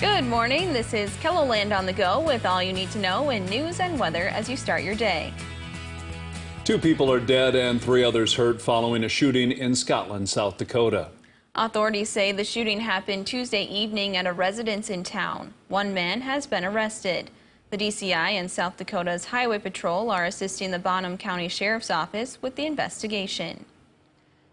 Good morning. This is KELOLAND on the go with all you need to know in news and weather as you start your day. 2 people are dead and 3 others hurt following a shooting in Scotland, South Dakota. Authorities say the shooting happened Tuesday evening at a residence in town. 1 man has been arrested. The DCI and South Dakota's Highway Patrol are assisting the Bonham County Sheriff's Office with the investigation.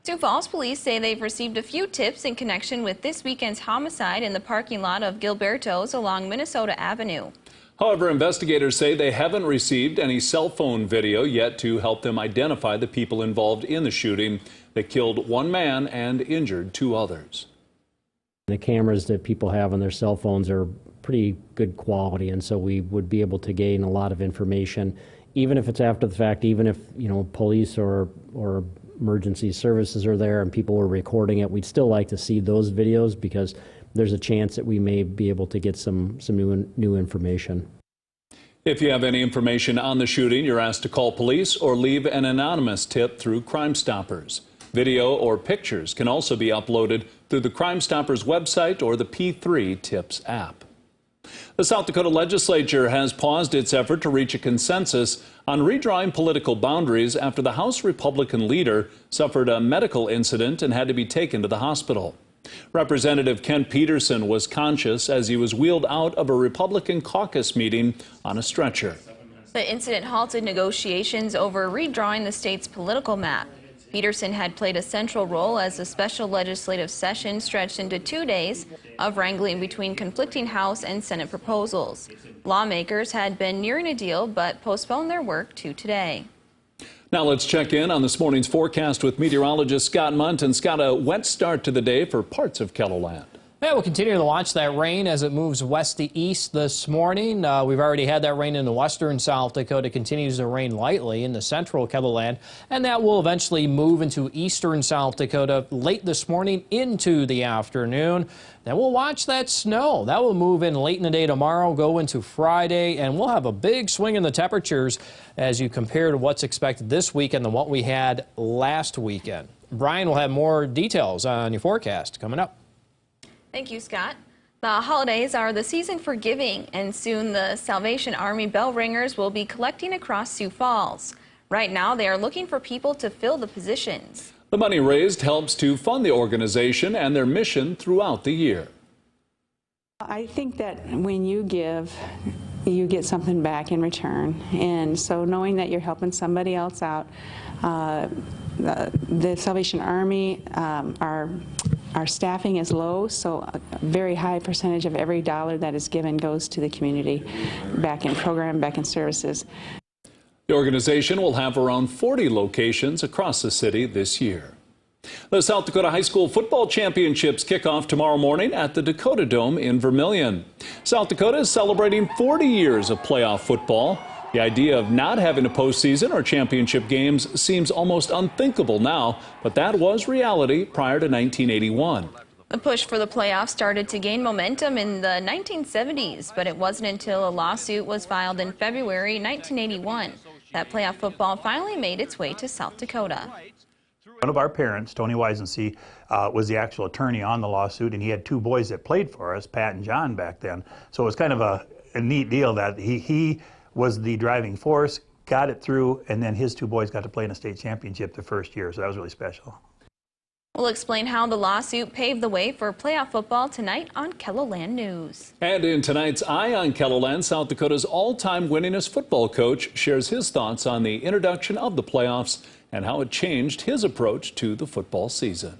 Sioux Falls police say they've received a few tips in connection with this weekend's homicide in the parking lot of Gilberto's along Minnesota Avenue. However, investigators say they haven't received any cell phone video yet to help them identify the people involved in the shooting that killed 1 man and injured 2 others. The cameras that people have on their cell phones are pretty good quality, and so we would be able to gain a lot of information, even if it's after the fact, even if, police or emergency services are there and people were recording it. We'd still like to see those videos because there's a chance that we may be able to get some new information. If you have any information on the shooting, you're asked to call police or leave an anonymous tip through Crime Stoppers. Video or pictures can also be uploaded through the Crime Stoppers website or the P3 Tips app. The South Dakota legislature has paused its effort to reach a consensus on redrawing political boundaries after the House Republican leader suffered a medical incident and had to be taken to the hospital. Representative Kent Peterson was conscious as he was wheeled out of a Republican caucus meeting on a stretcher. The incident halted negotiations over redrawing the state's political map. Peterson had played a central role as the special legislative session stretched into 2 days of wrangling between conflicting House and Senate proposals. Lawmakers had been nearing a deal but postponed their work to today. Now let's check in on this morning's forecast with meteorologist Scott Munt. And Scott, a wet start to the day for parts of KELOLAND. Yeah, we'll continue to watch that rain as it moves west to east this morning. We've already had that rain in the western South Dakota. Continues to rain lightly in the central KELOLAND, and that will eventually move into eastern South Dakota late this morning into the afternoon. Then we'll watch that snow. That will move in late in the day tomorrow, go into Friday, and we'll have a big swing in the temperatures as you compare to what's expected this weekend than what we had last weekend. Brian will have more details on your forecast coming up. Thank you, Scott. The holidays are the season for giving, and soon the Salvation Army bell ringers will be collecting across Sioux Falls. Right now, they are looking for people to fill the positions. The money raised helps to fund the organization and their mission throughout the year. I think that when you give, you get something back in return. And so knowing that you're helping somebody else out, the Salvation Army, our staffing is low, so a very high percentage of every dollar that is given goes to the community, back in program, back in services. The organization will have around 40 locations across the city this year. The South Dakota High School Football Championships kick off tomorrow morning at the Dakota Dome in Vermillion. South Dakota is celebrating 40 years of playoff football. The idea of not having a postseason or championship games seems almost unthinkable now, but that was reality prior to 1981. The push for the playoffs started to gain momentum in the 1970s, but it wasn't until a lawsuit was filed in February 1981 that playoff football finally made its way to South Dakota. One of our parents, Tony Wisensee, was the actual attorney on the lawsuit, and he had 2 boys that played for us, Pat and John, back then. So it was kind of a neat deal that he was the driving force, got it through, and then his 2 boys got to play in a state championship the first year, so that was really special. We'll explain how the lawsuit paved the way for playoff football tonight on KELOLAND News. And in tonight's Eye on KELOLAND, South Dakota's all-time winningest football coach shares his thoughts on the introduction of the playoffs and how it changed his approach to the football season.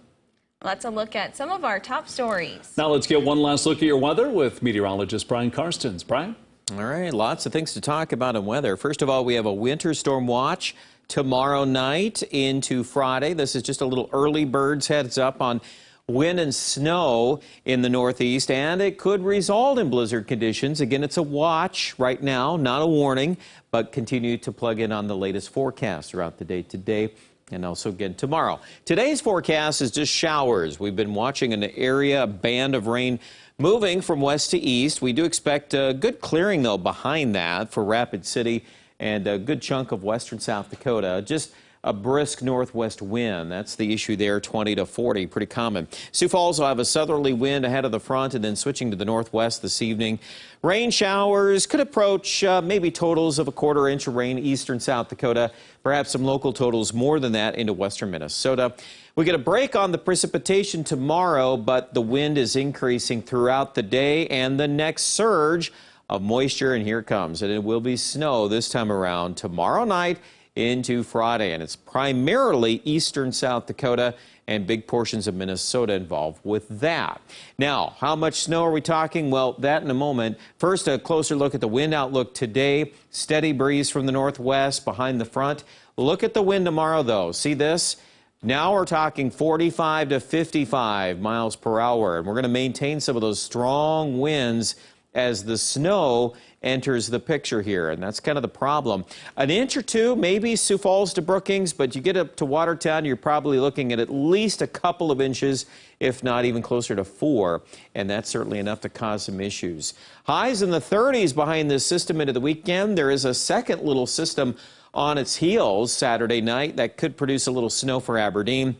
Let's look at some of our top stories. Now let's get one last look at your weather with meteorologist Brian Karstens. Brian? All right, lots of things to talk about in weather. First of all, we have a winter storm watch tomorrow night into Friday. This is just a little early bird's heads up on wind and snow in the northeast, and it could result in blizzard conditions. Again, it's a watch right now, not a warning, but continue to plug in on the latest forecast throughout the day today and also again tomorrow. Today's forecast is just showers. We've been watching an area, a band of rain moving from west to east. We do expect a good clearing, though, behind that for Rapid City and a good chunk of western South Dakota. Just a brisk northwest wind. That's the issue there, 20 to 40, pretty common. Sioux Falls will have a southerly wind ahead of the front and then switching to the northwest this evening. Rain showers could approach maybe totals of a quarter-inch of rain eastern South Dakota, perhaps some local totals more than that into western Minnesota. We get a break on the precipitation tomorrow, but the wind is increasing throughout the day and the next surge of moisture, and here it comes. And it will be snow this time around tomorrow night into Friday, and it's primarily eastern South Dakota and big portions of Minnesota involved with that. Now, how much snow are we talking? Well, that in a moment. First, a closer look at the wind outlook today. Steady breeze from the northwest behind the front. Look at the wind tomorrow, though. See this? Now we're talking 45 to 55 miles per hour, and we're going to maintain some of those strong winds as the snow enters the picture here, and that's kind of the problem. An inch or two, maybe Sioux Falls to Brookings, but you get up to Watertown, you're probably looking at least a couple of inches, if not even closer to 4, and that's certainly enough to cause some issues. Highs in the 30s behind this system into the weekend. There is a second little system on its heels Saturday night that could produce a little snow for Aberdeen,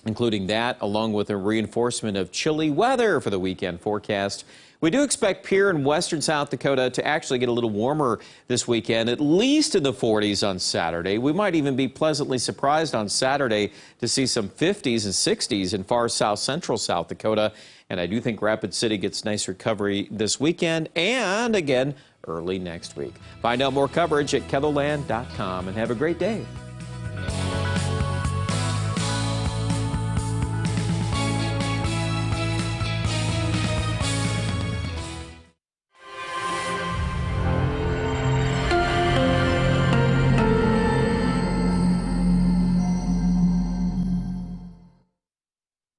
including that, along with a reinforcement of chilly weather for the weekend forecast. We do expect Pierre in western South Dakota to actually get a little warmer this weekend, at least in the 40s on Saturday. We might even be pleasantly surprised on Saturday to see some 50s and 60s in far south central South Dakota. And I do think Rapid City gets nice recovery this weekend and again early next week. Find out more coverage at KELOLAND.com and have a great day.